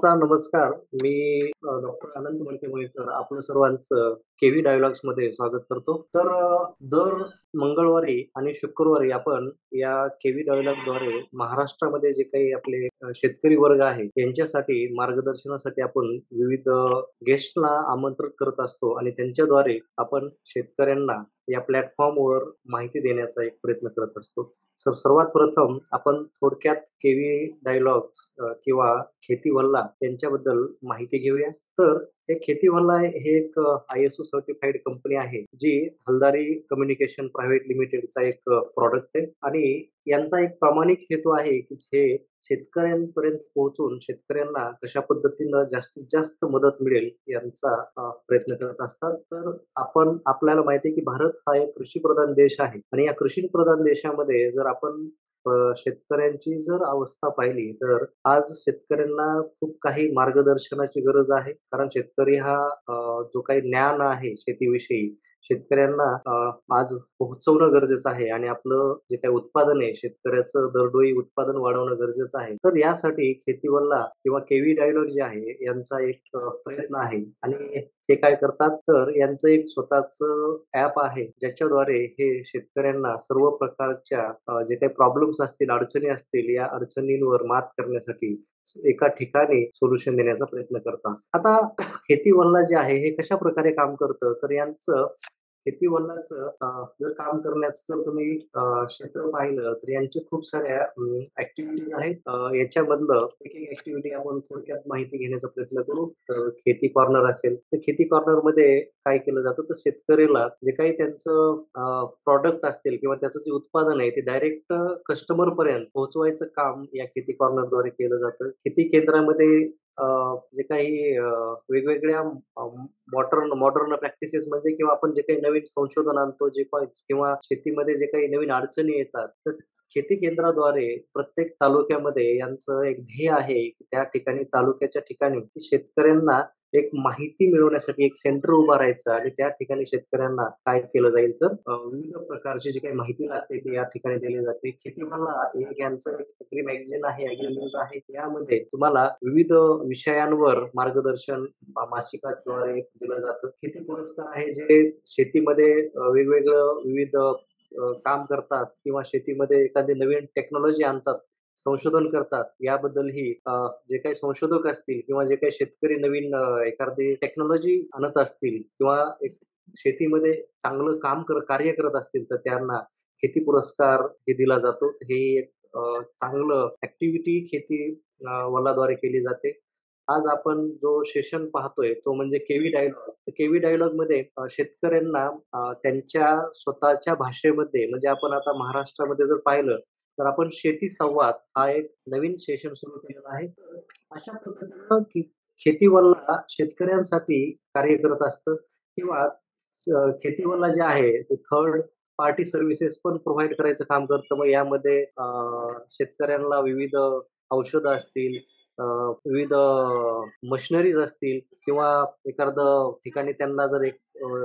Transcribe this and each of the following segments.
सर्वांचा नमस्कार. मी डॉक्टर आनंद मळके-मुळेकर आपलं सर्वांचं केव्ही डायलॉग्समध्ये स्वागत करतो. तर दर मंगळवारी आणि शुक्रवारी आपण या केव्ही डायलॉगद्वारे महाराष्ट्रामध्ये जे काही आपले शेतकरी वर्ग आहे, यांच्यासाठी मार्गदर्शनासाठी आपण विविध गेस्टला आमंत्रित करत असतो आणि त्यांच्याद्वारे आपण शेतकऱ्यांना या प्लॅटफॉर्मवर माहिती देण्याचा एक प्रयत्न करत असतो. सर्वात प्रथम आपण थोडक्यात केव्ही डायलॉग्स किंवा खेती वल्ला यांच्याबद्दल माहिती घेऊया. तर हे खेती वल्ला हे एक ISO सर्टिफाईड कंपनी आहे, जी हलदारी कम्युनिकेशन प्रायव्हेट लिमिटेडचा एक प्रॉडक्ट आहे आणि यांचा एक प्रामाणिक हेतू आहे, की हे शेतकऱ्यांपर्यंत पोहोचून शेतकऱ्यांना कशा पद्धतीनं जास्तीत जास्त मदत मिळेल यांचा प्रयत्न करत असतात. तर आपल्याला माहिती आहे, की भारत हा एक कृषीप्रधान देश आहे आणि या कृषीप्रधान देशामध्ये जर आपण शेतकऱ्यांची जर अवस्था पाहिली, तर आज शेतकऱ्यांना खूप काही मार्गदर्शनाची गरज आहे. कारण शेतकरी हा जो काही ज्ञान आहे शेतीविषयी, शेतकऱ्यांना आज पोहोचवणं गरजेचं आहे आणि आपलं जे काही उत्पादन आहे, शेतकऱ्याचं दरडोई उत्पादन वाढवणं गरजेचं आहे. तर यासाठी खेतीवल्ला किंवा केव्ही डायलॉग जे आहे, यांचा एक प्रयत्न आहे आणि ते काय करतात, तर यांचं एक स्वतःचं ॲप आहे, ज्याच्याद्वारे हे शेतकऱ्यांना सर्व प्रकारच्या जे काही प्रॉब्लेम्स असतील, अडचणी असतील, या अडचणींवर मात करण्यासाठी एका ठिकाणी सोल्युशन देण्याचा प्रयत्न करतात. आता खेती वल्ला जे आहे, हे कशाप्रकारे काम करतं, तर यांचं खेती वल्लाचं जर काम करण्याचं जर तुम्ही क्षेत्र पाहिलं, तर यांच्या खूप साऱ्या ॲक्टिव्हिटीज आहेत. याच्यामधलं एक-एक ॲक्टिव्हिटी आपण थोडक्यात माहिती घेण्याचा प्रयत्न करू. तर खेती कॉर्नर असेल, तर खेती कॉर्नरमध्ये काय केलं जातं, तर शेतकऱ्याला जे काही त्यांचं प्रॉडक्ट असतील किंवा त्याचं जे उत्पादन आहे, ते डायरेक्ट कस्टमरपर्यंत पोहोचवायचं काम या खेती कॉर्नरद्वारे केलं जातं. खेती केंद्रामध्ये जे काही वेगवेगळ्या मॉडर्न मॉडर्न प्रॅक्टिसेस म्हणजे किंवा आपण जे काही नवीन संशोधन आणतो, जे पण किंवा शेतीमध्ये जे काही नवीन अडचणी येतात, तर शेती केंद्राद्वारे प्रत्येक तालुक्यामध्ये यांचं एक ध्येय आहे, की त्या ठिकाणी तालुक्याच्या ठिकाणी शेतकऱ्यांना एक माहिती मिळवण्यासाठी एक सेंटर उभारायचं आणि त्या ठिकाणी शेतकऱ्यांना काय केलं जाईल, तर विविध प्रकारची जी काही माहिती लागते ती या ठिकाणी दिली जाते. शेतीमाला एक यांचं एक ॲग्री मॅगझीन आहे, ॲग्री न्यूज आहे. यामध्ये तुम्हाला विविध विषयांवर मार्गदर्शन मासिकाद्वारे दिलं जातं. शेती पुरस्कार आहे, जे शेतीमध्ये वेगवेगळं विविध काम करतात किंवा शेतीमध्ये एखादी नवीन टेक्नॉलॉजी आणतात, संशोधन करतात. याबद्दलही जे काही संशोधक असतील किंवा जे काही शेतकरी नवीन एखादी टेक्नॉलॉजी आणत असतील किंवा एक शेतीमध्ये चांगलं कार्य करत असतील, तर त्यांना खेती पुरस्कार हे दिला जातो. हे एक चांगलं ॲक्टिव्हिटी वल्लाद्वारे केली जाते. आज आपण जो सेशन पाहतोय, तो म्हणजे केव्ही डायलॉग. केव्ही डायलॉगमध्ये शेतकऱ्यांना त्यांच्या स्वतःच्या भाषेमध्ये म्हणजे आपण आता महाराष्ट्रामध्ये जर पाहिलं, तर आपण शेती संवाद हा एक नवीन सेशन सुरू केलेला आहे. तर अशा पद्धतीनं शेतीवल्ला शेतकऱ्यांसाठी कार्य करत असतं किंवा शेतीवल्ला जे आहे, ते थर्ड पार्टी सर्व्हिसेस पण प्रोव्हाईड करायचं काम करतं. मग यामध्ये शेतकऱ्यांना विविध औषधं असतील, विविध मशिनरीज असतील किंवा एखादं ठिकाणी त्यांना जर एक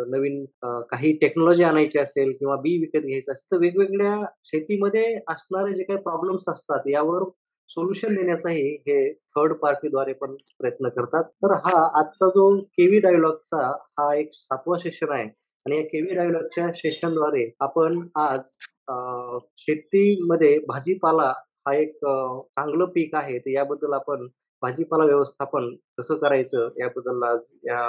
नवीन काही टेक्नॉलॉजी आणायची असेल किंवा बी विकत घ्यायचं असेल, तर वेगवेगळ्या शेतीमध्ये असणारे जे काही प्रॉब्लेम्स असतात, यावर सोल्युशन देण्याचाही हे थर्ड पार्टीद्वारे पण प्रयत्न करतात. तर हा आजचा जो केव्ही डायलॉगचा हा एक 7वा सेशन आहे आणि या केव्ही डायलॉगच्या सेशनद्वारे आपण आज शेतीमध्ये भाजीपाला हा एक चांगलं पीक आहे. तर याबद्दल आपण भाजीपाला व्यवस्थापन कसं करायचं याबद्दल आज या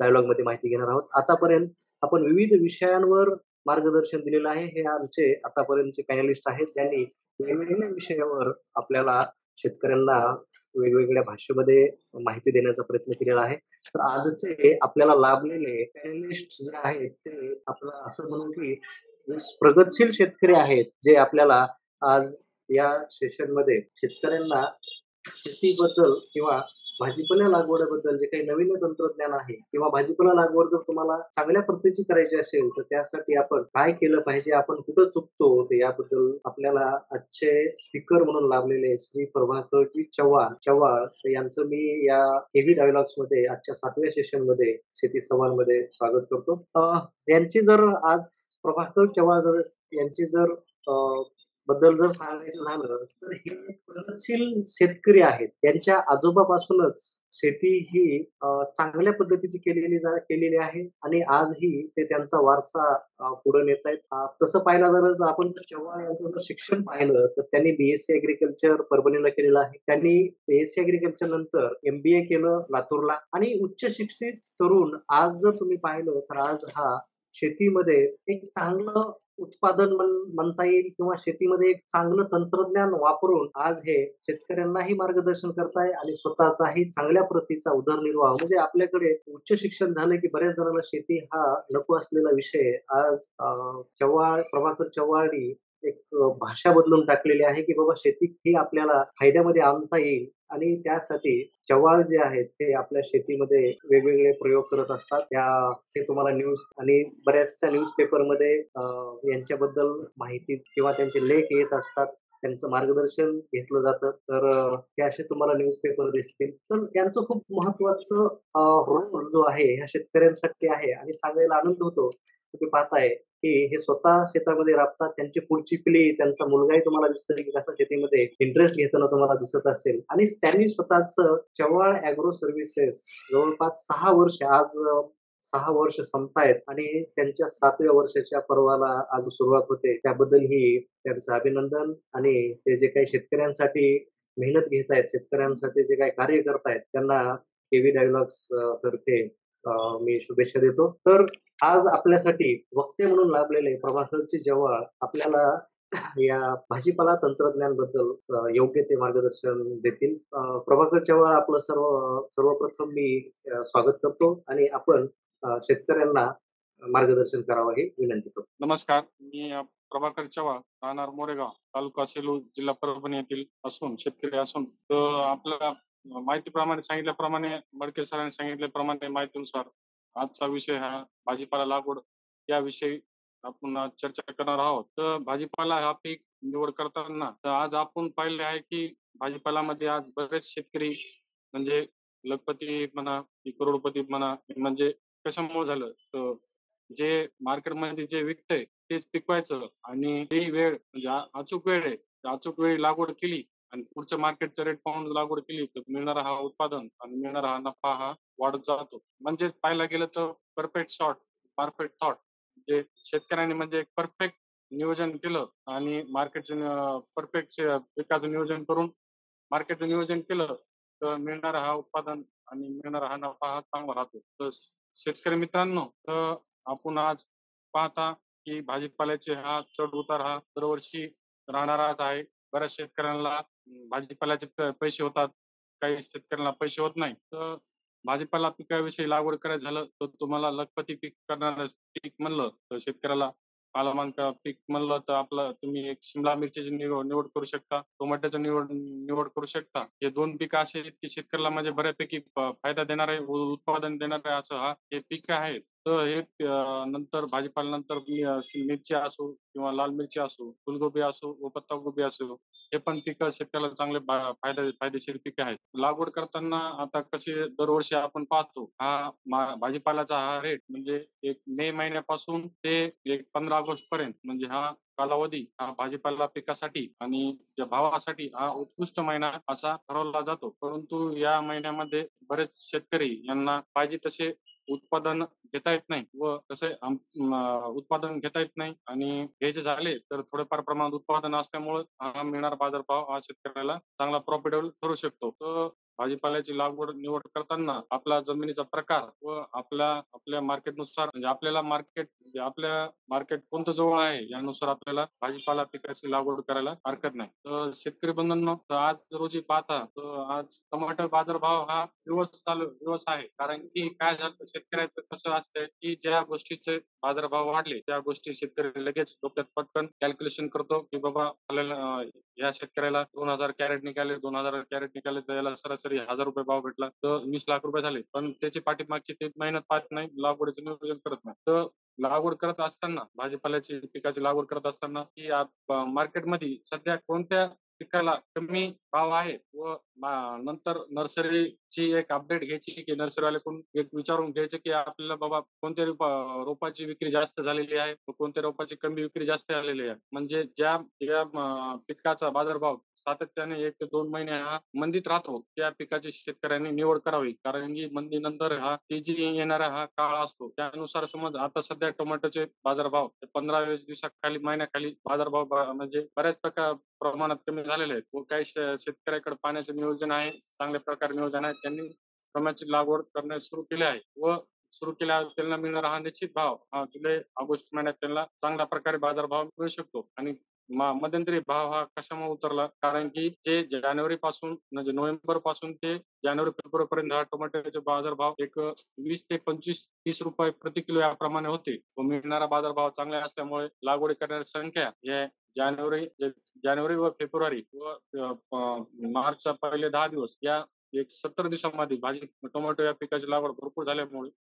डायलॉगमध्ये माहिती घेणार आहोत. आतापर्यंत आपण विविध विषयांवर मार्गदर्शन दिलेलं आहे. हे आमचे आतापर्यंतचे पॅनलिस्ट आहेत, ज्यांनी वेगवेगळ्या विषयावर आपल्याला शेतकऱ्यांना वेगवेगळ्या भाषेमध्ये माहिती देण्याचा प्रयत्न केलेला आहे. तर आजचे आपल्याला लाभलेले पॅनलिस्ट जे आहेत, ते आपलं असं म्हणू की जे प्रगतशील शेतकरी आहेत, जे आपल्याला आज या सेशनमध्ये शेतकऱ्यांना शेतीबद्दल किंवा भाजीपाला लागवडीबद्दल जे काही नवीन तंत्रज्ञान आहे किंवा भाजीपाला लागवड जर तुम्हाला चांगल्या पद्धतीची करायची असेल, तर त्यासाठी आपण काय केलं पाहिजे, आपण कुठं चुकतो, तर याबद्दल आपल्याला आजचे स्पीकर म्हणून लाभलेले श्री प्रभाकरजी चव्हाण तर यांचं मी या हेवी डायलॉग्समध्ये आजच्या 7व्या सेशनमध्ये शेती संवादमध्ये स्वागत करतो. यांची जर आज प्रभाकर चव्हाण यांची जर बद्दल जर सांगायचं झालं, तर हे प्रगतशील शेतकरी आहेत. त्यांच्या आजोबापासूनच शेती ही चांगल्या पद्धतीची केलेली आहे आणि आजही ते त्यांचा वारसा पुढे नेतायत. तसं पाहायला जर आपण जर चव्हाण यांचं जर शिक्षण पाहिलं, तर त्यांनी बी-एससी एग्रीकल्चर परभणीला केलेलं आहे. त्यांनी बी-एससी एग्रीकल्चर नंतर एम-बी-ए केलं लातूरला आणि उच्च शिक्षित तरुण आज जर तुम्ही पाहिलं, तर आज हा शेतीमध्ये एक चांगलं उत्पादन म्हणता येईल किंवा शेतीमध्ये एक चांगलं तंत्रज्ञान वापरून आज हे शेतकऱ्यांनाही मार्गदर्शन करताय आणि स्वतःचाही चांगल्या प्रतीचा उदरनिर्वाह म्हणजे आपल्याकडे उच्च शिक्षण झालं की बऱ्याच जणांना शेती हा नको असलेला विषय आहे. आज प्रभाकर चव्हाणनी एक भाषा बदलून टाकलेली आहे, की बाबा शेती ही आपल्याला फायद्यामध्ये आणता येईल आणि त्यासाठी चव्हाण जे आहेत ते आपल्या शेतीमध्ये वेगवेगळे प्रयोग करत असतात. ते तुम्हाला न्यूज आणि बऱ्याचशा न्यूजपेपरमध्ये यांच्याबद्दल माहिती किंवा त्यांचे लेख येत असतात. त्यांचं मार्गदर्शन घेतलं जातं. तर हे असे तुम्हाला न्यूजपेपर दिसतील. तर त्यांचं खूप महत्त्वाचं रोल जो आहे ह्या शेतकऱ्यांसाठी आहे आणि सांगायला आनंद होतो. तुम्ही पाहताय की हे स्वतः शेतामध्ये राबतात. त्यांची पुढची पिढी, त्यांचा मुलगाही तुम्हाला दिसतोय की कसा शेतीमध्ये इंटरेस्ट घेताना तुम्हाला दिसत असेल आणि त्यांनी स्वतःचं चव्हाण ॲग्रो सर्व्हिसेस जवळपास 6 वर्ष आज 6 वर्ष संपतायत आणि त्यांच्या 7व्या वर्षाच्या पर्वाला आज सुरुवात होते. त्याबद्दलही त्यांचं अभिनंदन आणि ते जे काही शेतकऱ्यांसाठी मेहनत घेतायत, शेतकऱ्यांसाठी जे काही कार्य करतायत, त्यांना केव्ही डायलॉग्स तर्फे मी शुभेच्छा देतो. तर आज आपल्यासाठी वक्ते म्हणून लाभलेले प्रभाकरजी जेव्हा आपल्याला या भाजीपाला तंत्रज्ञानबद्दल योग्य ते मार्गदर्शन देतील. प्रभाकर चव्हाण आपलं सर्वप्रथम मी स्वागत करतो आणि आपण शेतकऱ्यांना मार्गदर्शन करावं ही विनंती करतो. नमस्कार. मी प्रभाकर चव्हाण, राहणार मोरेगाव, तालुका सेलू, जिल्हा परभणी येथील असून शेतकरी असून आपल्याला माहितीप्रमाणे सांगितल्याप्रमाणे मडके सरांनी सांगितल्याप्रमाणे माहितीनुसार आजचा विषय हा भाजीपाला लागवड याविषयी आपण आज चर्चा करणार आहोत. तर भाजीपाला हा पीक निवड करताना तर आज आपण पाहिले आहे की भाजीपाल्यामध्ये आज बरेच शेतकरी म्हणजे लखपती म्हणा की करोडपती म्हणा म्हणजे कशामुळे झालं तर जे मार्केटमध्ये जे विकतंय तेच पिकवायचं आणि ती वेळ म्हणजे अचूक वेळ आहे. त्या अचूक वेळी लागवड केली आणि पुढच्या मार्केटचा रेट पाहून लागवड केली तर मिळणारा हा उत्पादन आणि मिळणारा हा नफा हा वाढत जातो. म्हणजेच पाहायला गेलं तर परफेक्ट शॉट, परफेक्ट थॉट जे शेतकऱ्यांनी म्हणजे एक परफेक्ट नियोजन केलं आणि मार्केटचं परफेक्ट पिकाचं नियोजन करून मार्केटचं नियोजन केलं तर मिळणारा हा उत्पादन आणि मिळणारा हा नफा हा चांगला राहतो. तर शेतकरी मित्रांनो आपण आज पाहता की भाजीपाल्याचे हा चढ उतार हा दरवर्षी राहणाराच आहे. बऱ्याच शेतकऱ्यांना भाजीपाल्याचे पैसे होतात. काही शेतकऱ्यांना पैसे होत नाही. तर भाजीपाला पिकाविषयी लागवड करायचं झालं तर तुम्हाला लखपती पीक करणारं पीक म्हणलं तर शेतकऱ्याला पालामानक पीक म्हणलं तर आपलं तुम्ही एक शिमला मिरचीची निवड निवड करू शकता. टोमॅटोची निवड निवड करू शकता. हे 2 पिकं असे आहेत की शेतकऱ्याला म्हणजे बऱ्यापैकी फायदा देणारे उत्पादन देणारे असं हे पीक आहे. तर हे नंतर भाजीपाल्यानंतर मिरची असो किंवा लाल मिरची असो, फुलगोबी असो व पत्ताकोबी असो, हे पण पिकं शेतकऱ्याला चांगले फायदेशीर पिके आहेत. लागवड करताना आता कसे दरवर्षी आपण पाहतो, भाजीपाल्याचा हा रेट म्हणजे एक मे महिन्यापासून ते एक 15 ऑगस्ट पर्यंत म्हणजे हा कालावधी हा भाजीपाला पिकासाठी आणि त्या भावासाठी हा उत्कृष्ट महिना असा ठरवला जातो. परंतु या महिन्यामध्ये बरेच शेतकरी यांना पाहिजे तसे उत्पादन घेता येत नाही व तसे उत्पादन घेता येत नाही आणि घ्यायचे झाले तर थोडेफार प्रमाणात उत्पादन असल्यामुळे हा मिळणारा बाजारभाव हा शेतकऱ्याला चांगला प्रॉफिटेबल ठरू शकतो. तर भाजीपाल्याची लागवड निवड करताना आपला जमिनीचा प्रकार व आपल्या मार्केटनुसार म्हणजे आपल्या मार्केट कोणतं जवळ आहे यानुसार आपल्याला भाजीपाला पिकाची लागवड करायला हरकत नाही. तर शेतकरी बंधूंनो तर आज रोजी पाहता तर आज टमाटर बाजारभाव हा दिवस आहे. कारण की काय झालं शेतकऱ्याचं कसं असतंय की ज्या गोष्टीचे बाजारभाव वाढले त्या गोष्टी शेतकरी लगेच डोक्यात पटकन कॅल्क्युलेशन करतो की बाबा आपल्याला या शेतकऱ्याला 2,000 कॅरेट निघाले, 2,000 कॅरेट निघाले तर याला सरासरी ₹1,000 भाव भेटला तर ₹20,00,000 झाले. पण त्याची पाठीमागची ते मेहनत पाहत नाही, लागवडीचं नियोजन करत नाही. तर लागवड करत असताना भाजीपाल्याची पिकाची लागवड करत असताना की मार्केटमध्ये सध्या कोणत्या पिकाला कमी भाव आहे व नंतर नर्सरीची एक अपडेट घ्यायची की नर्सरीवाल्याकडून एक विचारून घ्यायचं की आपल्याला बाबा कोणत्या रोपाची विक्री जास्त झालेली आहे व कोणत्या रोपाची कमी विक्री जास्त झालेली आहे. म्हणजे ज्या पिकाचा बाजारभाव सातत्याने 1 ते 2 महिने हा मंदीत राहतो, त्या पिकाची शेतकऱ्यांनी निवड करावी. कारण की मंदीनंतर हा तेजी येणारा हा काळ असतो. त्यानुसार समज आता सध्या टोमॅटोचे बाजारभाव 15-20 दिवसाखाली, महिन्याखाली बाजारभाव म्हणजे बऱ्याच प्रमाणात कमी झालेले आहेत व काही शेतकऱ्याकडे पाण्याचं नियोजन आहे, चांगल्या प्रकारे नियोजन आहे. त्यांनी टोमॅटोची लागवड करण्यास सुरू केली आहे व सुरू केल्यावर त्यांना मिळणारा हा निश्चित भाव हा जुलै, ऑगस्ट महिन्यात त्यांना चांगल्या प्रकारे बाजारभाव मिळू शकतो आणि मध्यंतरी भाव हा कशामुळे उतरला? कारण की जे जानेवारी पासून म्हणजे नोव्हेंबर पासून ते जानेवारी, फेब्रुवारीपर्यंत हा टोमॅटोचे बाजारभाव एक 20 ते 25-30 रुपये प्रति किलो याप्रमाणे होते व मिळणारा बाजारभाव चांगला असल्यामुळे लागवड करण्याची संख्या हे जानेवारी जानेवारी व फेब्रुवारी व मार्चच्या पहिले 10 दिवस या एक 70 दिवसांमध्ये टोमॅटो या पिकाची लागवड भरपूर झाल्यामुळे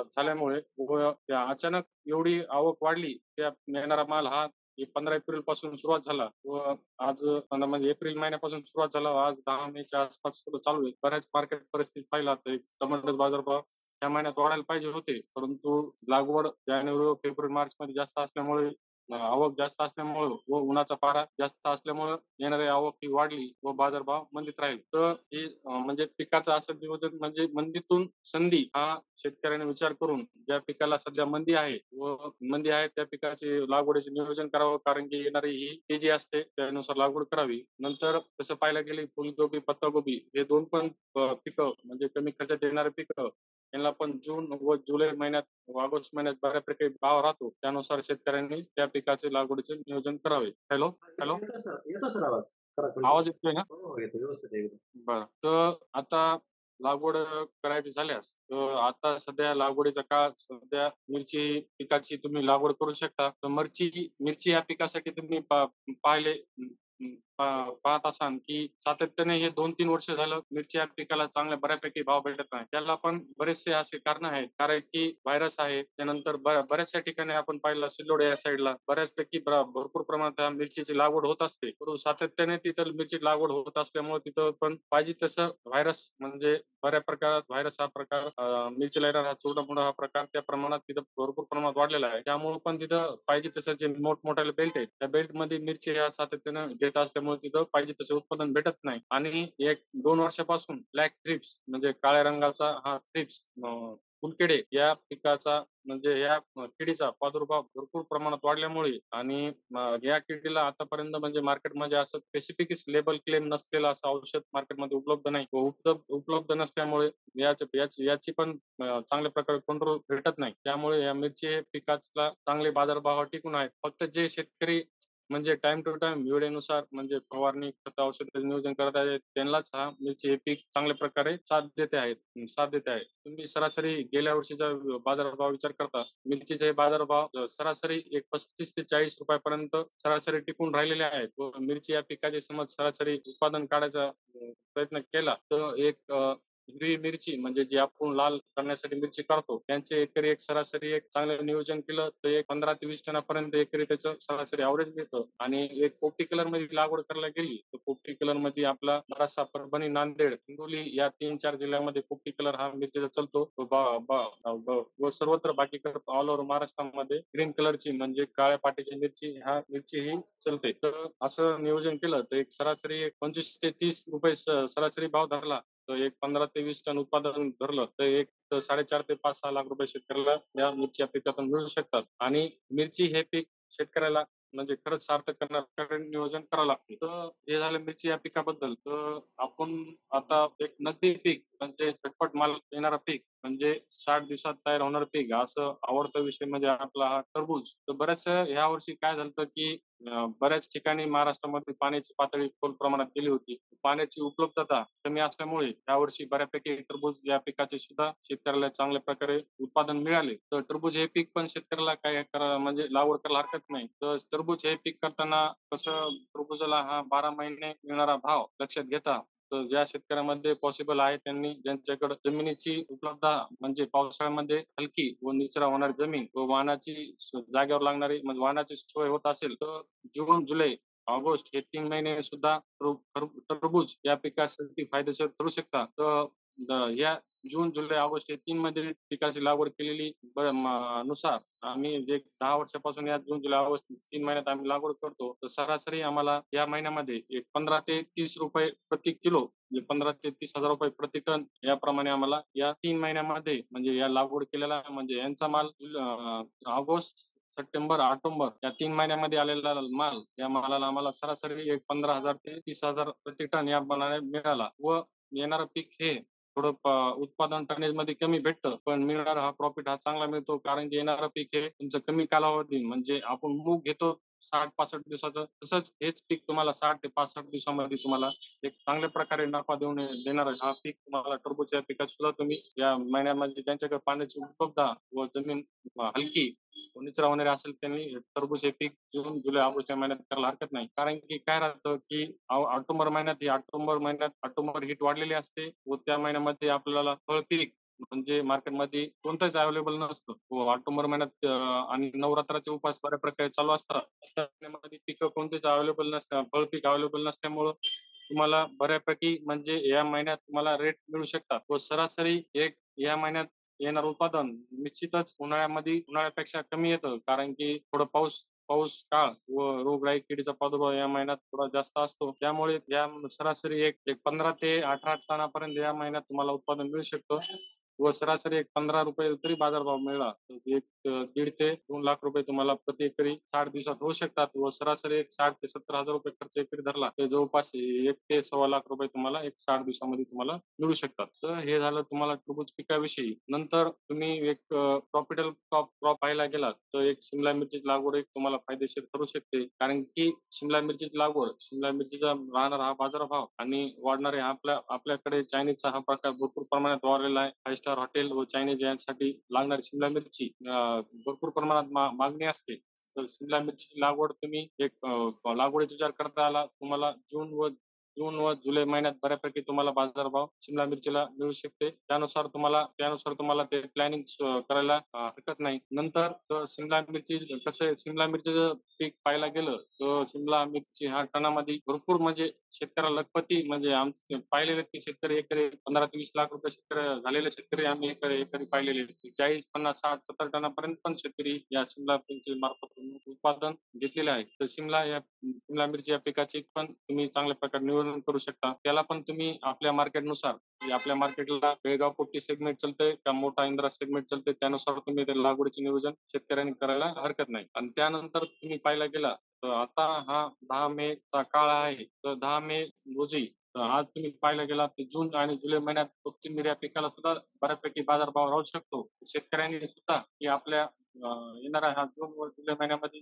झाल्यामुळे व त्या अचानक एवढी आवक वाढली, त्या येणारा माल हा 15 एप्रिल पासून सुरुवात झाला व आज म्हणजे एप्रिल महिन्यापासून सुरुवात झाला व आज 10 मेच्या आसपास चालू आहे. बऱ्याच मार्केट परिस्थिती पाहिला तर टोमॅटोचे बाजारभाव या महिन्यात वाढायला पाहिजे होते, परंतु लागवड जानेवारी व फेब्रुवारी, मार्चमध्ये जास्त असल्यामुळे आवक जास्त असल्यामुळं व उन्हाचा पारा जास्त असल्यामुळं येणारी आवक ही वाढली व बाजारभाव मंदीत राहील. तर हे म्हणजे पिकाचं असं नियोजन म्हणजे मंदीतून संधी हा शेतकऱ्याने विचार करून ज्या पिकाला सध्या मंदी आहे व मंदी आहे त्या पिकाचे लागवडीचे नियोजन करावं. कारण की येणारी ही तेजी असते त्यानुसार लागवड करावी. नंतर तसं पाहायला गेले फुलगोबी, पत्ताकोबी हे 2 पण पिकं म्हणजे कमी खर्चात येणारे पिकं यांना पण जून व जुलै महिन्यात व ऑगस्ट महिन्यात बऱ्यापैकी भाव राहतो. त्यानुसार शेतकऱ्यांनी त्या पिकाचे लागवडीचे नियोजन करावे. Hello, hello. येतो सर आवाज. करा कंटिन्यू. आवाज येतोय ना? हो, हो. येतो व्यवस्थित आहे एकदम. बरं. तर आता लागवड करायची झाल्यास आता सध्या लागवडीचा काळ सध्या मिरची पिकाची तुम्ही लागवड करू शकता. तर मिरची मिरची या पिकासाठी तुम्ही पाहिले पाहत असाल की सातत्याने हे 2-3 वर्ष झालं मिरची या पिकाला चांगल्या बऱ्यापैकी भाव भेटत नाही. त्याला पण बरेचसे असे कारणं आहेत. कारण की व्हायरस आहे. त्यानंतर बऱ्याचशा ठिकाणी आपण पाहिलं सिल्लोड या साईडला बऱ्याचपैकी भरपूर प्रमाणात मिरचीची लागवड होत असते. परंतु सातत्याने तिथं मिरची लागवड होत असल्यामुळे तिथं पण पाहिजे तसं व्हायरस म्हणजे बऱ्या प्रकारात व्हायरस हा प्रकार मिरचीला येणारा हा चुरडा हा प्रकार त्या प्रमाणात तिथं भरपूर प्रमाणात वाढलेला आहे. त्यामुळे पण तिथं पाहिजे तसं जे मोठमोठाले बेल्ट आहेत, त्या बेल्टमध्ये मिरची ह्या सातत्यानं घेत असल्यामुळे तिथं पाहिजे तसं उत्पादन भेटत नाही. आणि 1-2 वर्षापासून ब्लॅक थ्रिप्स म्हणजे काळ्या रंगाचा हा थ्रिप्स फुलकिडे या पिकाचा म्हणजे या किडीचा प्रादुर्भाव भरपूर प्रमाणात वाढल्यामुळे आणि या किडीला आतापर्यंत म्हणजे मार्केटमध्ये असं स्पेसिफिक लेबल क्लेम नसलेलं असं औषध मार्केटमध्ये उपलब्ध नाही. उपलब्ध नसल्यामुळे याची पण चांगल्या प्रकारे कंट्रोल भेटत नाही. त्यामुळे या मिरची पिकाला चांगले बाजारभाव टिकून आहेत. फक्त जे शेतकरी म्हणजे टाईम टू टाईम वेळेनुसार म्हणजे फवारणी, खत, औषधाचं नियोजन करत आहेत, त्यांनाच हा मिरची हे पीक चांगल्या प्रकारे साथ देते आहे. तुम्ही सरासरी गेल्या वर्षीचा बाजारभाव विचार करता, मिरचीचे बाजारभाव सरासरी एक 35 ते 40 रुपयापर्यंत सरासरी टिकून राहिलेले आहेत व मिरची या पिकाचे समज सरासरी उत्पादन काढायचा प्रयत्न केला तर एक हिरवी मिरची म्हणजे जी आपण लाल करण्यासाठी मिरची काढतो, त्यांचे एकरी एक सरासरी एक चांगलं नियोजन केलं तर एक 15 ते 20 टनापर्यंत एकरी त्याचं सरासरी ॲव्हरेज मिळतं आणि एक पोपटी कलरमध्ये लागवड करायला गेली तर पोपटी कलरमध्ये आपला बराचसा परभणी, नांदेड, हिंगोली या 3-4 जिल्ह्यामध्ये पोपटी कलर हा मिरचीचा चालतो. व सर्वत्र बाकी ऑल ओव्हर महाराष्ट्रामध्ये ग्रीन कलरची म्हणजे काळ्या पाटीची मिरची ही चालते. तर असं नियोजन केलं तर एक सरासरी 25 ते 30 रुपये सरासरी भाव धरला तर एक 15 ते 20 टन उत्पादन धरलं तर एक 4.5 ते 5-6 लाख रुपये शेतकऱ्याला या मिरची या पिकातून मिळू शकतात. आणि मिरची हे पीक शेतकऱ्याला म्हणजे खरंच सार्थक करण्यासाठी नियोजन करावं लागते. तर हे झालं मिरची या पिकाबद्दल. तर आपण आता एक नगदी पीक म्हणजे झटपट माल येणारा पीक म्हणजे 60 दिवसात तयार होणारं पीक असं आवडता विषय म्हणजे आपला हा टरबूज. तर बऱ्याच ह्या वर्षी काय झालं की बऱ्याच ठिकाणी महाराष्ट्रामध्ये पाण्याची पातळी खोल प्रमाणात गेली होती. पाण्याची उपलब्धता कमी असल्यामुळे यावर्षी बऱ्यापैकी टरबूज या पिकाचे सुद्धा शेतकऱ्याला चांगल्या प्रकारे उत्पादन मिळाले. तर टरबूज हे पीक पण शेतकऱ्याला काय म्हणजे लागवड करायला हरकत नाही. तर टरबूज हे पीक करताना कसं टरबूजाला हा 12 महिने मिळणारा भाव लक्षात घेता तर ज्या शेतकऱ्यामध्ये पॉसिबल आहे त्यांनी ज्यांच्याकडे जमिनीची उपलब्धता म्हणजे पावसाळ्यामध्ये हलकी व निचरा होणारी जमीन व वाहनाची जागेवर लागणारी म्हणजे वाहनाची सोय होत असेल तर जून, जुलै ऑगस्ट हे 3 महिने सुद्धा टरबूज या पिकासाठी फायदेशीर ठरू शकतात. तर या जून, जुलै, ऑगस्ट हे 3 मध्ये पिकाची लागवड केलेली नुसार आम्ही जे 10 वर्षापासून या जून, जुलै, ऑगस्ट 3 महिन्यात आम्ही लागवड करतो. तर सरासरी आम्हाला या महिन्यामध्ये एक ₹15 ते ₹30 प्रति किलो म्हणजे 15 ते 30,000 रुपये प्रति टन याप्रमाणे आम्हाला या 3 महिन्यामध्ये म्हणजे या लागवड केलेला म्हणजे यांचा माल ऑगस्ट, सप्टेंबर, ऑक्टोबर या 3 महिन्यामध्ये आलेला माल, या मालाला आम्हाला सरासरी एक 15,000 ते 30,000 प्रति टन या मानाने मिळाला व येणारं पीक हे थोडं उत्पादन टनेजमध्ये कमी भेटतं, पण मिळणारा हा प्रॉफिट हा चांगला मिळतो. कारण की येणारं पीक हे तुमचं कमी कालावधी म्हणजे आपण मूग घेतो 60-65 दिवसाचं, तसंच हेच पीक तुम्हाला 60 ते 65 दिवसामध्ये तुम्हाला एक चांगल्या प्रकारे नफा देणारं हा पीक तुम्हाला टरबूजच्या पिकात सुद्धा तुम्ही या महिन्यामध्ये ज्यांच्याकडे पाण्याची उपलब्धता व जमीन हलकी व निचरा होणारी असेल त्यांनी टरबूज हे पीक जून, जुलै, ऑगस्ट या महिन्यात करायला हरकत नाही. कारण की काय राहतं की ऑक्टोबर हीट वाढलेली असते व त्या महिन्यामध्ये आपल्याला फळ पीक म्हणजे मार्केटमध्ये कोणतंच अवेलेबल नसतं. व ऑक्टोबर महिन्यात आणि नवरात्राचे उपवास बऱ्या प्रकारे चालू असतात. अशा महिन्यामध्ये पिकं कोणतेच अवेलेबल नसतात. फळ पीक अवेलेबल नसल्यामुळं तुम्हाला बऱ्यापैकी म्हणजे या महिन्यात तुम्हाला रेट मिळू शकतात व सरासरी एक या महिन्यात येणारं उत्पादन निश्चितच उन्हाळ्यापेक्षा कमी येतं. कारण की थोडं पाऊस पाऊस काळ व रोगराई किडीचा प्रादुर्भाव या महिन्यात थोडा जास्त असतो. त्यामुळे या सरासरी एक एक 15 ते 18 टनापर्यंत या महिन्यात तुम्हाला उत्पादन मिळू शकतं व सरासरी एक ₹15 तरी बाजारभाव मिळाला, तर एक 1.5 ते 2 लाख रुपये तुम्हाला प्रति एकरी 60 दिवसात होऊ शकतात व सरासरी एक 60 ते 70,000 रुपये खर्च एकरी धरला, तर जवळपास 1 ते सव्वा लाख रुपये तुम्हाला एक 60 दिवसामध्ये तुम्हाला मिळू शकतात. तर हे झालं तुम्हाला टरबूज पिकाविषयी. नंतर तुम्ही एक प्रॉफिटेबल क्रॉप पाहायला गेलात, तर एक शिमला मिरचीची लागवड एक तुम्हाला फायदेशीर ठरू शकते. कारण की शिमला मिरचीचा राहणारा हा बाजारभाव आणि वाढणारे आपल्याकडे चायनीजचा हा प्रकार भरपूर प्रमाणात वाढलेला आहे. 5 स्टार हॉटेल व चायनीज यांसाठी लागणारी शिमला मिरची भरपूर प्रमाणात मागणी असते. तर शिमला मिरचीची लागवड तुम्ही एक लागवडीचा विचार करता आला तुम्हाला जून व जुलै महिन्यात बऱ्यापैकी तुम्हाला बाजारभाव शिमला मिरचीला मिळू शकते. त्यानुसार तुम्हाला ते प्लॅनिंग करायला हरकत नाही. नंतर शिमला मिरचीचं पीक पाहायला गेलं, तर शिमला मिरची हा टनामध्ये भरपूर म्हणजे शेतकऱ्याला लखपती म्हणजे आमचे पाहिलेले की शेतकरी एकरी 15 ते 20 लाख रुपये शेतकरी झालेले शेतकरी आम्ही एकरी पाहिलेले. 40, 50, 60, 70 टनापर्यंत पण शेतकरी या शिमला मिरची मार्फत उत्पादन घेतलेले आहे. तर शिमला मिरची या पिकाची पण तुम्ही चांगल्या प्रकारे नियोजन करू शकता. त्याला पण तुम्ही आपल्या मार्केटनुसार म्हणजे आपल्या मार्केटला बेळगाव पोट्टी सेगमेंट चालतंय का मोठा इंद्रा सेगमेंट चालतंय त्यानुसार तुम्ही ते लागवडीचे नियोजन शेतकऱ्यांनी करायला हरकत नाही. आणि त्यानंतर तुम्ही पाहायला गेला तर आता हा 10 मेचा काळ आहे. तर 10 मे रोजी आज तुम्ही पाहायला गेलात तर जून आणि जुलै महिन्यात कोथिंबीर या पिकाला सुद्धा बऱ्यापैकी बाजारभाव राहू शकतो. शेतकऱ्यांनी सुद्धा की आपल्या येणाऱ्या हा जून व जुलै महिन्यामध्ये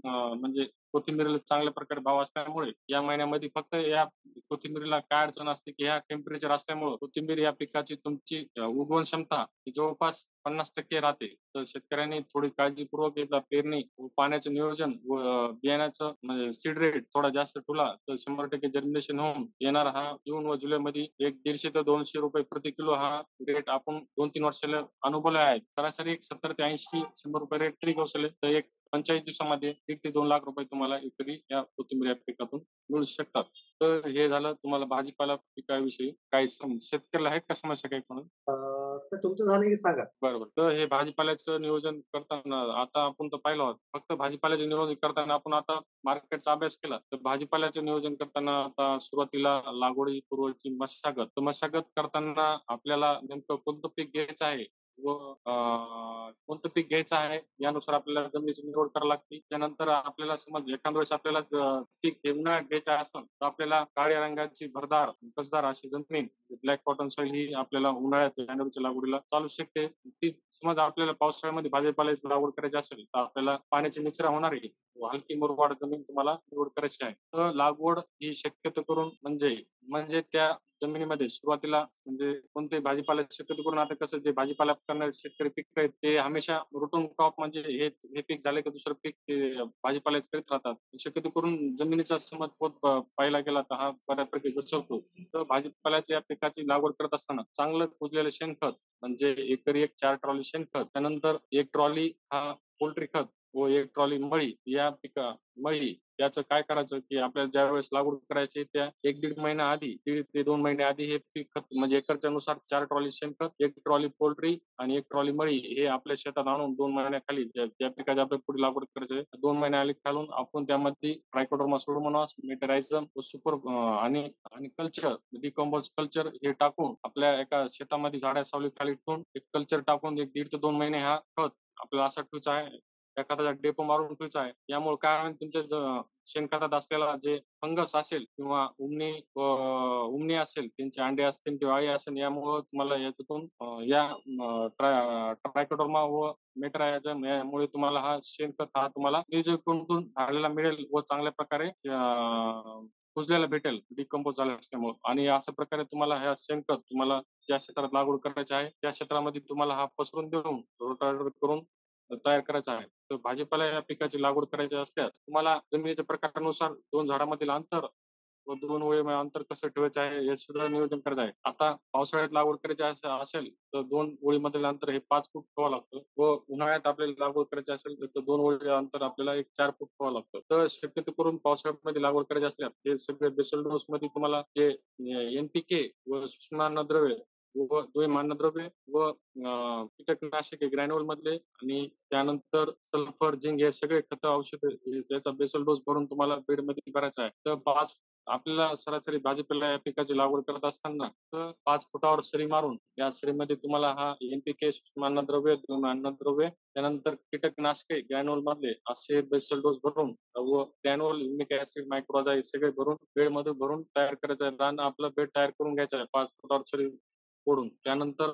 म्हणजे कोथिंबीरीला चांगल्या प्रकारे भाव असल्यामुळे या महिन्यामध्ये फक्त या कोथिंबीरीला काय अडचण असते की ह्या टेम्परेचर असल्यामुळे कोथिंबीर या पिकाची तुमची उगवण क्षमता ही जवळपास 50% राहते. तर शेतकऱ्यांनी थोडी काळजीपूर्वक एकदा पेरणी व पाण्याचं नियोजन व बियाण्याचं म्हणजे सीड रेट थोडा जास्त ठेवला तर 100% जर्मिनेशन होऊन येणारा हा जून व जुलैमध्ये एक 150 ते ₹200 प्रति किलो हा रेट आपण 2-3 वर्षाला अनुभवला आहे. सरासरी एक 70 ते 80, ₹100 रेट तरी पोहोचले तर एक 45 दिवसामध्ये 1 ते 2 लाख रुपये तुम्हाला एकरी या कोथिंबीर या पिकातून मिळू शकतात. तर हे झालं तुम्हाला भाजीपाला पिकाविषयी. काही शेतकऱ्याला आहेत का समस्या काही म्हणून? अ, तर तुमचं झालं की सांगा? बरोबर. तर हे भाजीपाल्याचं नियोजन करताना आता आपण तर पाहिलं आहोत. फक्त भाजीपाल्याचं नियोजन करताना आपण आता मार्केटचा अभ्यास केला. तर भाजीपाल्याचं नियोजन करताना आता सुरुवातीला लागवडीपूर्वीची मशागत. तर मशागत करताना आपल्याला नेमकं कोणतं पीक घ्यायचं आहे व कोणतं पीक घ्यायचं आहे यानुसार आपल्याला जमिनीची निवड करावी लागते. त्यानंतर आपल्याला समज एखाद्या वेळेस आपल्याला पीक हे उन्हाळ्यात घ्यायचं असेल तर आपल्याला काळ्या रंगाची भरदार, कसदार अशी जमीन ब्लॅक कॉटन सॉइल ही आपल्याला उन्हाळ्यात जानेवारीच्या लागवडीला चालू शकते. ती समज आपल्याला पावसाळ्यामध्ये भाजीपाल्याची लागवड करायची असेल, तर आपल्याला पाण्याची निचरा होणार आहे व हलकी मुरमाड जमीन तुम्हाला निवड करायची आहे. तर लागवड ही शक्यतो करून म्हणजे म्हणजे त्या जमिनीमध्ये सुरुवातीला म्हणजे कोणते भाजीपाला शक्यतो करून आता कसं जे भाजीपाला करणारे शेतकरी पिकत आहेत, ते हमेशा रूटिंग क्रॉप म्हणजे हे पीक झाले की दुसरं पीक ते भाजीपाल्याचं करीत राहतात. शक्यतो करून जमिनीचा समतोल पाहिला गेला तर हा बऱ्यापैकी घसरतो. तर भाजीपाल्याच्या या पिकाची लागवड करत असताना चांगलं कुजलेलं शेणखत म्हणजे एकरी एक 4 ट्रॉली शेणखत, त्यानंतर 1 ट्रॉली हा पोल्ट्री खत व 1 ट्रॉली मळी या मळी याचं काय करायचं, की आपल्याला ज्यावेळेस लागवड करायची त्या 1-1.5 महिना आधी, 1.5 ते 2 महिने आधी हे पीक खत म्हणजे एकरच्या नुसार 4 ट्रॉली शेणखत, 1 ट्रॉली पोल्ट्री आणि 1 ट्रॉली मळी हे आपल्या शेतात आणून 2 महिन्याखाली ज्या पिकाची आपल्याला पुढे लागवड करायची आहे, 2 महिन्याखाली घालून आपण त्यामध्ये ट्रायकोडर्मा, सुडोमोनास, मेटरायझम व आणि आणि कल्चर, डिकंपोज कल्चर हे टाकून आपल्या एका शेतामध्ये झाडा सावलीखाली ठेवून एक कल्चर टाकून 1 1.5 ते 2 महिने हा खत आपल्याला असा ठेवायचा आहे. एखादा डेपो मारून ठेवायचा आहे. यामुळे काय होईल तुमच्या शेणखतात असलेला जे फंगस असेल किंवा उमणी असेल, त्यांचे अंडे असतील किंवा अळी असेल, यामुळं तुम्हाला याच्यातून ट्रायकोडर्मा व मेटरायझम यामुळे तुम्हाला हा शेणखत हा तुम्हाला निर्जंतूंतून झालेला मिळेल व चांगल्या प्रकारे कुजलेला भेटेल डिकंपोज झाला असल्यामुळं आणि अशा प्रकारे तुम्हाला हे शेणखत तुम्हाला ज्या क्षेत्रात लागवड करायची आहे, त्या क्षेत्रामध्ये तुम्हाला हा पसरून देऊन रोटावेटर करून तयार करायचा आहे. तर भाजीपाला या पिकाची लागवड करायची असल्यास तुम्हाला जमिनीच्या प्रकारानुसार 2 झाडामधील अंतर व 2 ओळीमध्ये अंतर कसं ठेवायचं आहे, हे सुद्धा नियोजन करायचं आहे. आता पावसाळ्यात लागवड करायची असेल, तर 2 ओळीमधील अंतर हे 5 फूट ठेवावं लागतं व उन्हाळ्यात आपल्याला लागवड करायची असेल, तर 2 ओळी अंतर आपल्याला एक 4 फूट ठेवावं लागतं. तर शक्यतो करून पावसाळ्यामध्ये लागवड करायची असल्यास हे सगळे बेसल डोसमध्ये तुम्हाला जे एन-पी-के व सूक्ष्म अन्नद्रव्ये व 2 अन्नद्रव्ये व कीटकनाशके ग्रॅन्युअल मधले आणि त्यानंतर सल्फर, झिंक हे सगळे खतं, औषधं याचा बेसल डोस भरून तुम्हाला बेडमध्ये भरायचा आहे. तर आपल्याला सरासरी भाजीपाला या पिकाची लागवड करत असताना तर 5 फुटावर सरी मारून या सरीमध्ये तुम्हाला हा एन-पी-के, सूक्ष्म अन्नद्रव्य, 2 अन्नद्रव्ये, त्यानंतर कीटकनाशके ग्रॅन्युअल मधले असे बेसल डोस भरून व ग्रॅन्युअल, ह्युमिक ऍसिड, मायक्रोजा हे सगळे भरून बेडमध्ये भरून तयार करायचं आहे. रान आपलं बेड तयार करून घ्यायचं आहे 5 फुटावर सरी ओढून. त्यानंतर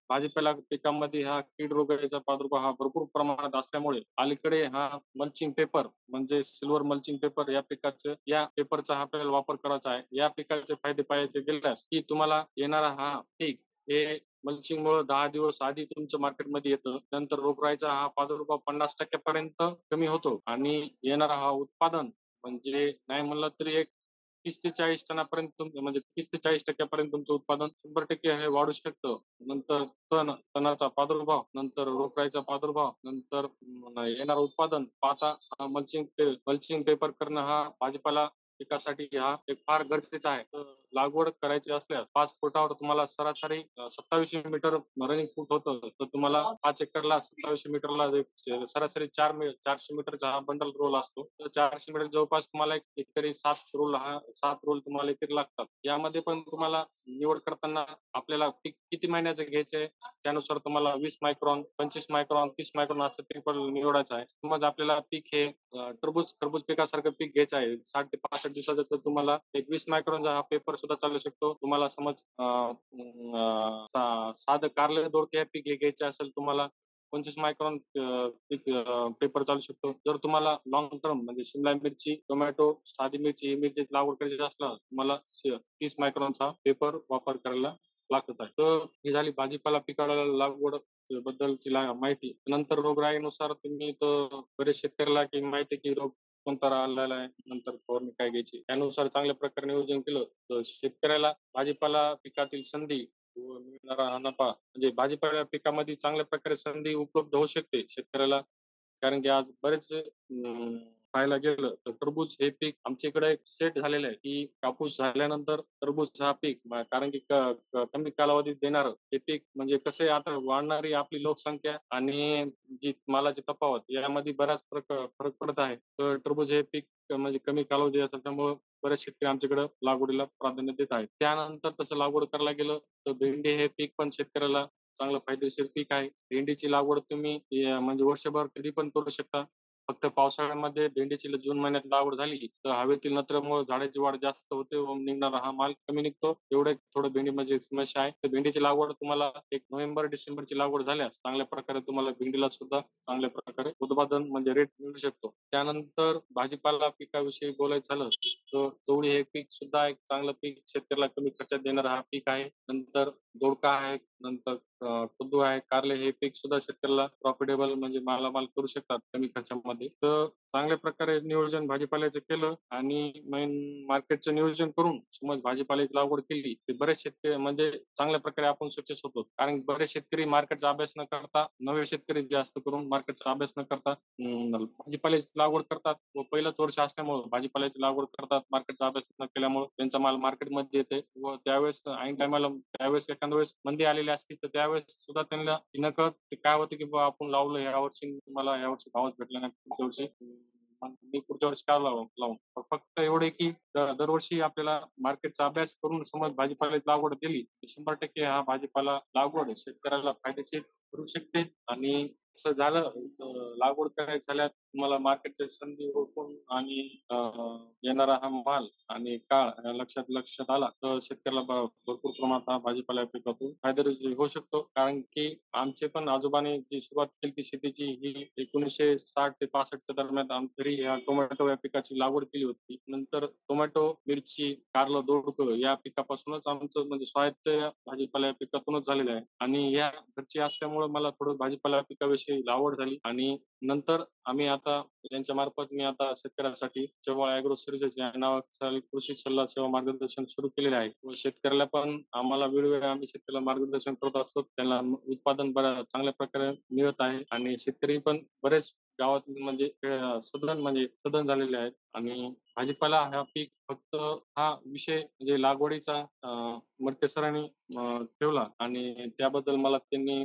भाजीपाला पिकांमध्ये हा कीड रोगाचा प्रादुर्भाव हा भरपूर प्रमाणात असल्यामुळे अलीकडे हा मल्चिंग पेपर म्हणजे सिल्वर मल्चिंग पेपर या पेपरचा आपल्याला वापर करायचा आहे. या पिकाचे फायदे पाहायचे गेल्यास की तुम्हाला येणारा हा पीक हे मल्चिंगमुळे 10 दिवस आधी तुमच्या मार्केटमध्ये येतं. नंतर रोगराईचा हा प्रादुर्भाव 50% पर्यंत कमी होतो आणि येणारा हा उत्पादन म्हणजे नाही म्हणलं तरी एक 30 ते 40 टनापर्यंत म्हणजे 30 ते 40% तुमचं उत्पादन 100% हे वाढू शकतं. नंतर तणाचा प्रादुर्भाव, नंतर रोगराईचा प्रादुर्भाव, नंतर येणारं उत्पादन पाहता मल्चिंग पेपर करणं हा भाजीपाला पिकासाठी हा एक फार गरजेचा आहे. तर लागवड करायची असल्यास 5 फुटावर तुम्हाला सरासरी 2700 मीटर रनिंग फूट होतं. तर तुम्हाला 5 एकरला 2700 मीटरला एक सरासरी 400 मीटरचा हा बंडल रोल असतो. तर 400 मीटर जवळपास तुम्हाला एक एकरी 7 रोल तुम्हाला एकरी लागतात. यामध्ये पण तुम्हाला निवड करताना आपल्याला पीक किती महिन्याचं घ्यायचंय त्यानुसार तुम्हाला 20 मायक्रॉन, 25 मायक्रॉन, 30 मायक्रॉन असं पेपर निवडायचं आहे. मग आपल्याला पीक हे खरबूज पिकासारखं पीक घ्यायचं आहे. 60 ते 65 दिवसाचं तर तुम्हाला एक 20 मायक्रॉनचा हा पेपर सुद्धा चालू शकतो. तुम्हाला समज साधं कारलं दोडके हे पीक घ्यायचं असेल तुम्हाला 25 मायक्रॉन पीक पेपर चालू शकतो. जर तुम्हाला लाँग टर्म म्हणजे शिमला मिरची, टोमॅटो, साधी मिरची ही मिरचीची लागवड करायची असल्यास तुम्हाला 30 मायक्रॉनचा पेपर वापर करायला लागत आहे. तर ही झाली भाजीपाला पिकाला लागवड बद्दलची माहिती. नंतर रोगराईनुसार तुम्ही तर बरेच शेतकऱ्याला की माहिती आहे की रोग कोणता आलेला आहे, नंतर फवारणी काय घ्यायची. त्यानुसार चांगल्या प्रकारे नियोजन केलं तर शेतकऱ्याला भाजीपाला पिकातील संधी व मिळणारा हा नफा म्हणजे भाजीपाला पिकामध्ये चांगल्या प्रकारे संधी उपलब्ध होऊ शकते शेतकऱ्याला. कारण की आज बरेच पाहायला गेलं तर टरबूज हे पीक आमच्या इकडे एक सेट झालेलं आहे, की कापूस झाल्यानंतर टरबूज हा पीक कारण की कमी कालावधीत देणारं हे पीक म्हणजे कसं आहे आता वाढणारी आपली लोकसंख्या आणि जी मालाची तफावत यामध्ये बराच फरक पडत आहे. तर टरबूज हे पीक म्हणजे कमी कालावधी असल्यामुळे बरेच शेतकरी आमच्याकडे लागवडीला प्राधान्य देत आहेत. त्यानंतर तसं लागवड करायला गेलं तर भेंडी हे पीक पण शेतकऱ्याला चांगलं फायदेशीर पीक आहे. भेंडीची लागवड तुम्ही म्हणजे वर्षभर कधी पण करू शकता. फक्त पावसाळ्यामध्ये भेंडीची जून महिन्यात लागवड झाली तर हवेतील नत्रमुळे झाडाची वाढ जास्त होते व निघणारा हा माल कमी निघतो. एवढे थोडं भेंडीमध्ये एक समस्या आहे. तर भेंडीची लागवड तुम्हाला एक नोव्हेंबर-डिसेंबरची लागवड झाल्यास चांगल्या प्रकारे तुम्हाला भेंडीला सुद्धा चांगल्या प्रकारे उत्पादन म्हणजे रेट मिळू शकतो. त्यानंतर भाजीपाला पिकाविषयी बोलायचं झालं तर चवळी हे पीक सुद्धा एक चांगलं पीक शेतकऱ्याला कमी खर्चात देणारं हा पीक आहे. नंतर दोडका आहे नंतर कद्दू आहे, कारले हे पीक सुद्धा शेतकऱ्याला प्रॉफिटेबल म्हणजे मालामाल करू शकतात कमी खर्चामध्ये. तर चांगल्या प्रकारे नियोजन भाजीपाल्याचं केलं आणि मेन मार्केटचं नियोजन करून समज भाजीपाल्याची लागवड केली, तर बरेच शेतकरी म्हणजे चांगल्या प्रकारे आपण सक्सेस होतो. कारण बरेच शेतकरी मार्केटचा अभ्यास न करता, नवे शेतकरी जास्त करून मार्केटचा अभ्यास न करता भाजीपाल्याची लागवड करतात व पहिलंच वर्ष असल्यामुळं भाजीपाल्याची लागवड करतात. मार्केटचा अभ्यास न केल्यामुळं त्यांचा माल मार्केटमध्ये येते व त्यावेळेस ऐन टाईमाला त्यावेळेस एखाद्या वेळेस मंदी आलेली असते, तर त्यावेळेस सुद्धा त्यांना नकळत ते काय होतं, की बुवा आपण लावलं यावर्षी मला यावर्षी भावच भेटला नाही. पुढच्या वर्षी मग मी पुढच्या वर्षी का लावू? फक्त एवढे की दरवर्षी आपल्याला मार्केटचा अभ्यास करून समज भाजीपाल्याची लागवड केली, तर 100% हा भाजीपाला लागवड शेतकऱ्याला फायदेशीर ठरू शकते आणि असं झालं लागवड करायची झाल्यास तुम्हाला मार्केटच्या संधी ओळखून आणि येणारा हा माल आणि काळ लक्षात आला तर शेतकऱ्याला भरपूर प्रमाणात हा भाजीपाला पिकातून फायदा होऊ शकतो. कारण की आमचे पण आजोबांनी जी सुरुवात केली ती शेतीची ही 1960 ते 65 च्या दरम्यान घरी या टोमॅटो या पिकाची लागवड केली होती. नंतर टोमॅटो, मिरची, कारलं, दोडकं या पिकापासूनच आमचं म्हणजे स्वायत्त या भाजीपाला या पिकातूनच झालेलं आहे आणि या घरची असल्यामुळे मला थोडं भाजीपाला पिकाविषयी आवड झाली आणि नंतर आम्ही आता यांच्या मार्फत मी आता शेतकऱ्यांसाठी चव्हाण ॲग्रो सर्व्हिसेस या नावाचं कृषी सल्ला सेवा मार्गदर्शन सुरू केलेले आहे व शेतकऱ्याला पण आम्हाला वेळोवेळी आम्ही शेतकऱ्याला मार्गदर्शन करत असतो. त्यांना उत्पादन चांगल्या प्रकारे मिळत आहे आणि शेतकरी पण बरेच गावात म्हणजे सधन झालेले आहेत आणि भाजीपाला हा पीक फक्त हा विषय म्हणजे लागवडीचा मडके सरांनी ठेवला आणि त्याबद्दल मला त्यांनी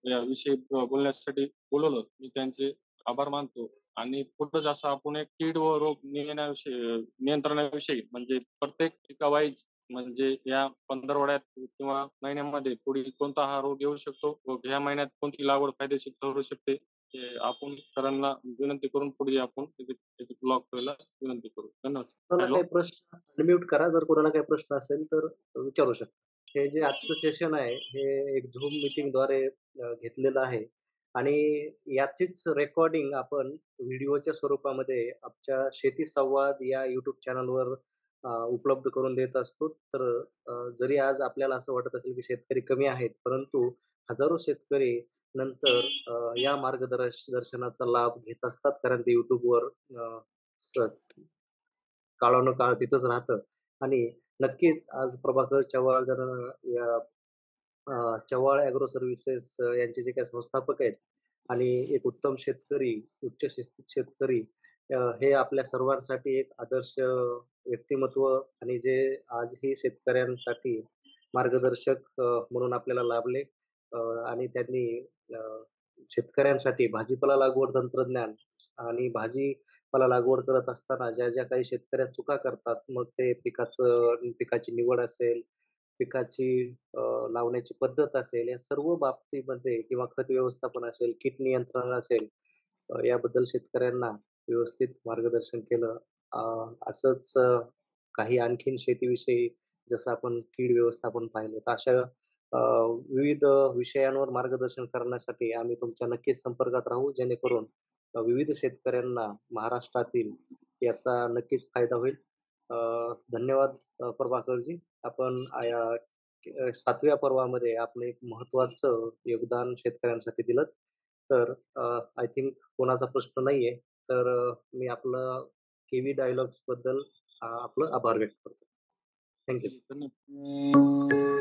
याविषयी बोलण्यासाठी बोलवलं. मी त्यांचे आभार मानतो आणि पुढंच असं आपण एक कीड व रोग नियंत्रणाविषयी म्हणजे प्रत्येक पिकावाईज म्हणजे या पंधरवड्यात किंवा महिन्यामध्ये पुढे कोणता हा रोग येऊ शकतो व या महिन्यात कोणती लागवड फायदेशीर ठरू शकते, हे आपण सरांना विनंती करून पुढे आपण त्याचे ब्लॉग करायला विनंती करू. धन्यवाद. कोणाला हॅलो. काही प्रश्न अनम्यूट करा. जर कोणाला काही प्रश्न असेल तर विचारू शकता. हे जे आजचं सेशन आहे, हे एक Zoom मीटिंगद्वारे घेतलेलं आहे आणि याचीच रेकॉर्डिंग आपण व्हिडिओच्या स्वरूपामध्ये आमच्या शेती संवाद या YouTube चॅनलवर उपलब्ध करून देत असतो. तर जरी आज आपल्याला असं वाटत असेल की शेतकरी कमी आहेत, परंतु हजारो शेतकरी नंतर या दर्शनाचा लाभ घेत असतात. कारण ते YouTubeवर काळानुकाळ तिथंच राहतं आणि नक्कीच आज प्रभाकर चव्हाण जर या चव्हाण ॲग्रो सर्व्हिसेस यांचे जे काही संस्थापक आहेत आणि एक उत्तम शेतकरी, उच्च शिस्तीत शेतकरी हे आपल्या सर्वांसाठी एक आदर्श व्यक्तिमत्व आणि जे आजही शेतकऱ्यांसाठी मार्गदर्शक म्हणून आपल्याला लाभले आणि त्यांनी अ, शेतकऱ्यांसाठी भाजीपाला लागवड तंत्रज्ञान आणि भाजीपाला लागवड करत असताना ज्या काही शेतकऱ्या चुका करतात, मग ते पिकाची निवड असेल, पिकाची लावण्याची पद्धत असेल, या सर्व बाबतीमध्ये किंवा खत व्यवस्थापन असेल, कीड नियंत्रण असेल, याबद्दल शेतकऱ्यांना व्यवस्थित मार्गदर्शन केलं. अ, असंच काही आणखीन शेतीविषयी जसं आपण कीड व्यवस्थापन पाहिलं, तर अशा विविध विषयांवर मार्गदर्शन करण्यासाठी आम्ही तुमच्या नक्कीच संपर्कात राहू, जेणेकरून विविध शेतकऱ्यांना महाराष्ट्रातील याचा नक्कीच फायदा होईल. अ, धन्यवाद प्रभाकरजी. आपण 7व्या पर्वामध्ये आपलं एक महत्त्वाचं योगदान शेतकऱ्यांसाठी दिलंत. तर आय थिंक कोणाचा प्रश्न नाहीये. तर मी आपलं केव्ही डायलॉग्सबद्दल आपलं आभार व्यक्त करतो. Thank you. धन्यवाद.